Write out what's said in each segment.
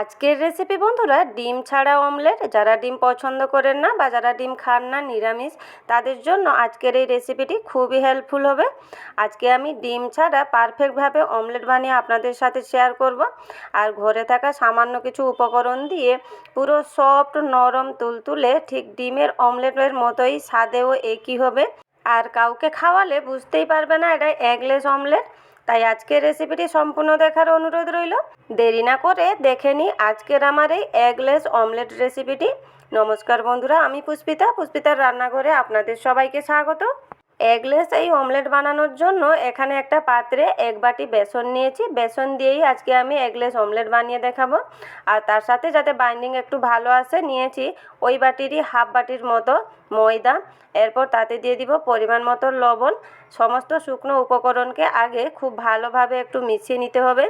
আজকের রেসিপি বন্ধুরা ডিম ছাড়া অমলেট। যারা ডিম পছন্দ করেন না বা যারা ডিম খান না নিরামিষ, তাদের জন্য আজকের এই রেসিপিটি খুবই হেল্পফুল হবে। আজকে আমি ডিম ছাড়া পারফেক্টভাবে অমলেট বানিয়ে আপনাদের সাথে শেয়ার করব। আর ঘরে থাকা সামান্য কিছু উপকরণ দিয়ে পুরো সফট নরম তুলতুলে ঠিক ডিমের অমলেটের মতোই স্বাদেও একই হবে। আর কাউকে খাওয়ালে বুঝতেই পারবে না এটা এগলেস অমলেট। তাই আজকের রেসিপিটি সম্পূর্ণ দেখার অনুরোধ রইল। দেরি না করে দেখে নিই আজকের আমার এই এগলেস অমলেট রেসিপিটি। নমস্কার বন্ধুরা, আমি পুষ্পিতার রান্নাঘরে আপনাদের সবাইকে স্বাগত। এগলেস এই অমলেট বানানোর জন্য এখানে একটা পাত্রে 1 বাটি বেসন নিয়েছি। বেসন দিয়েই আজকে আমি এগলেস অমলেট বানিয়ে দেখাবো। আর তার সাথে যাতে বাইন্ডিং একটু ভালো আসে নিয়েছি ওই বাটিরই হাফ বাটির মতো ময়দা। এরপর তাতে দিয়ে দিব পরিমাণ মতো লবণ। সমস্ত শুকনো উপকরণকে আগে খুব ভালোভাবে একটু মিশিয়ে নিতে হবে।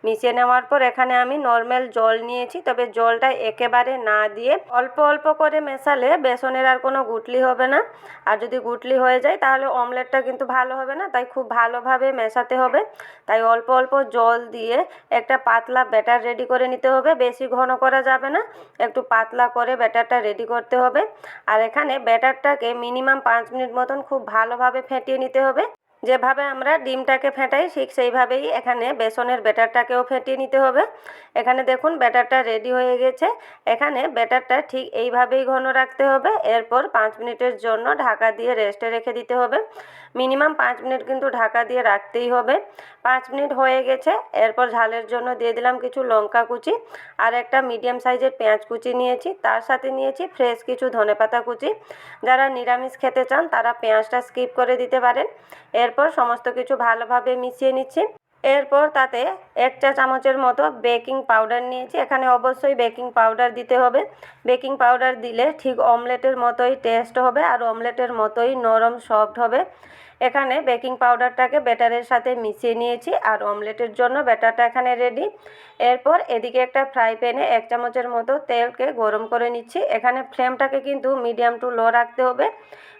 মিশিয়ে নেওয়ার পর এখানে আমি নর্মাল জল নিয়েছি, তবে জলটা একেবারে না দিয়ে অল্প অল্প করে মেশালে বেসনের আর কোনো গুটলি হবে না। আর যদি গুটলি হয়ে যায় তাহলে অমলেটটা কিন্তু ভালো হবে না, তাই খুব ভালোভাবে মেশাতে হবে। তাই অল্প অল্প জল দিয়ে একটা পাতলা ব্যাটার রেডি করে নিতে হবে। বেশি ঘন করা যাবে না, একটু পাতলা করে ব্যাটারটা রেডি করতে হবে। আর এখানে ব্যাটারটাকে মিনিমাম 5 মিনিট মতন খুব ভালোভাবে ফেটিয়ে নিতে হবে। যেভাবে আমরা ডিমটাকে ফেটাই ঠিক সেইভাবেই এখানে বেসনের ব্যাটারটাকেও ফেটিয়ে নিতে হবে। এখানে দেখুন ব্যাটারটা রেডি হয়ে গেছে। এখানে ব্যাটারটা ঠিক এইভাবেই ঘন রাখতে হবে। এরপর 5 মিনিটের জন্য ঢাকা দিয়ে রেস্টে রেখে দিতে হবে। মিনিমাম 5 মিনিট কিন্তু ঢাকা দিয়ে রাখতেই হবে। 5 মিনিট হয়ে গেছে। এরপর ঝালের জন্য দিয়ে দিলাম কিছু লঙ্কা কুচি আর একটা মিডিয়াম সাইজের পেঁয়াজ কুচি নিয়েছি। তার সাথে নিয়েছি ফ্রেশ কিছু ধনেপাতা কুচি। যারা নিরামিষ খেতে চান তারা পেঁয়াজটা স্কিপ করে দিতে পারেন। এরপর সমস্ত কিছু ভালোভাবে মিশিয়ে নিচ্ছি। এরপর তাতে 1 চা চামচের মতো বেকিং পাউডার নিয়েছি। এখানে অবশ্যই বেকিং পাউডার দিতে হবে। বেকিং পাউডার দিলে ঠিক অমলেটের মতোই টেস্ট হবে আর অমলেটের মতোই নরম সফট হবে। এখানে বেকিং পাউডারটাকে ব্যাটারের সাথে মিশিয়ে নিয়েছি আর অমলেটের জন্য ব্যাটারটা এখানে রেডি। এরপর এদিকে একটা ফ্রাই প্যানে 1 চামচের মতো তেলকে গরম করে নিচ্ছি। এখানে ফ্লেমটাকে কিন্তু মিডিয়াম টু লো রাখতে হবে।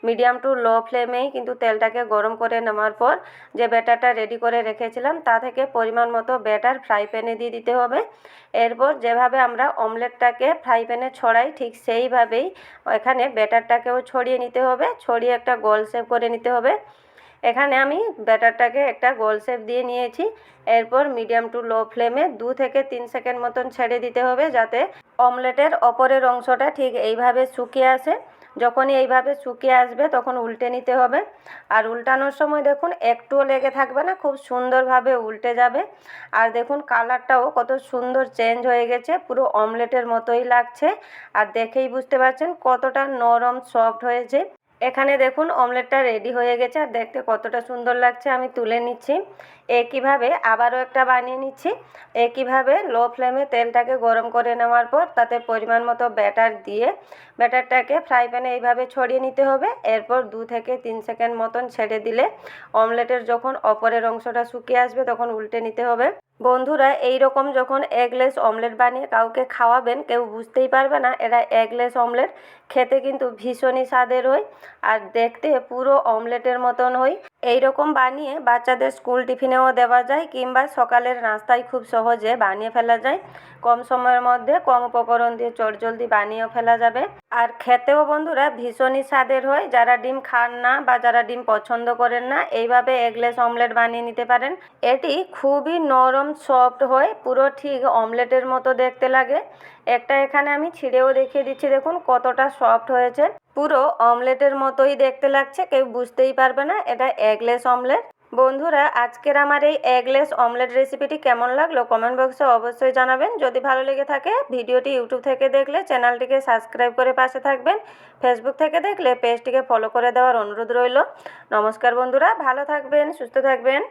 মিডিয়াম টু লো ফ্লেমেই কিন্তু তেলটাকে গরম করে নেওয়ার পর যে ব্যাটারটা রেডি করে রেখেছিলাম তা থেকে পরিমাণ মতো ব্যাটার ফ্রাই প্যানে দিয়ে দিতে হবে। এরপর যেভাবে আমরা অমলেটটাকে ফ্রাই প্যানে ছড়াই ঠিক সেইভাবেই এখানে ব্যাটারটাকেও ছড়িয়ে নিতে হবে। ছড়িয়ে একটা গোল শেপ করে নিতে হবে। এখানে আমি ব্যাটারটাকে একটা গোল শেপ দিয়ে নিয়েছি। এরপর মিডিয়াম টু লো ফ্লেমে 2 থেকে 3 সেকেন্ড মতন ছেড়ে দিতে হবে যাতে অমলেটের ওপরের অংশটা ঠিক এইভাবে শুকিয়ে আসে। যখনই এইভাবে শুকিয়ে আসবে তখন উল্টে নিতে হবে। আর উল্টানোর সময় দেখুন একটুও লেগে থাকবে না, খুব সুন্দরভাবে উল্টে যাবে। আর দেখুন কালারটাও কত সুন্দর চেঞ্জ হয়ে গেছে, পুরো অমলেটের মতোই লাগছে। আর দেখেই বুঝতে পারছেন কতটা নরম সফট হয়েছে। এখানে দেখুন অমলেটটা রেডি হয়ে গেছে আর দেখতে কতটা সুন্দর লাগছে। আমি তুলে নিচ্ছি। একইভাবে আবারও একটা বানিয়ে নিচ্ছি। একইভাবে লো ফ্লেমে তেলটাকে গরম করে নেওয়ার পর তাতে পরিমাণ মতো ব্যাটার দিয়ে ব্যাটারটাকে ফ্রাই প্যানে এইভাবে ছড়িয়ে নিতে হবে। এরপর 2 থেকে 3 সেকেন্ড মতন ছেড়ে দিলে অমলেটের যখন ওপরের অংশটা শুকিয়ে আসবে তখন উল্টে নিতে হবে। বন্ধুরা এই রকম যখন এগলেস অমলেট বানিয়ে কাউকে খাওয়াবেন কেউ বুঝতেই পারবে না এটা এগলেস অমলেট। খেতে কিন্তু ভীষণই স্বাদের হয় আর দেখতে পুরো অমলেটের মতন হয়। এই রকম বানিয়ে বাচ্চাদের স্কুল টিফিনেও দেওয়া যায় কিংবা সকালের নাস্তায় খুব সহজে বানিয়ে ফেলা যায়। কম সময়ের মধ্যে কম উপকরণ দিয়ে চটজলদি বানিয়েও ফেলা যাবে। আর খেতেও বন্ধুরা ভীষণই স্বাদের হয়। যারা ডিম খান না বা যারা ডিম পছন্দ করেন না এইভাবে এগলেস অমলেট বানিয়ে নিতে পারেন। এটি খুবই নরম সফট হয়, পুরো ঠিক অমলেটের মতো দেখতে লাগে। একটা এখানে আমি ছিঁড়েও দেখিয়ে দিচ্ছি, দেখুন কতটা সফট হয়েছে, পুরো অমলেটের মতোই দেখতে লাগছে। কেউ বুঝতেই পারবে না এটা এগলেস অমলেট। বন্ধুরা আজকের আমার এই এগলেস অমলেট রেসিপিটি কেমন লাগলো কমেন্ট বক্সে অবশ্যই জানাবেন। যদি ভালো লেগে থাকে ভিডিওটি ইউটিউব থেকে দেখলে চ্যানেলটিকে সাবস্ক্রাইব করে পাশে থাকবেন। ফেসবুক থেকে দেখলে পেজটিকে ফলো করে দেওয়ার অনুরোধ রইল। নমস্কার বন্ধুরা, ভালো থাকবেন, সুস্থ থাকবেন।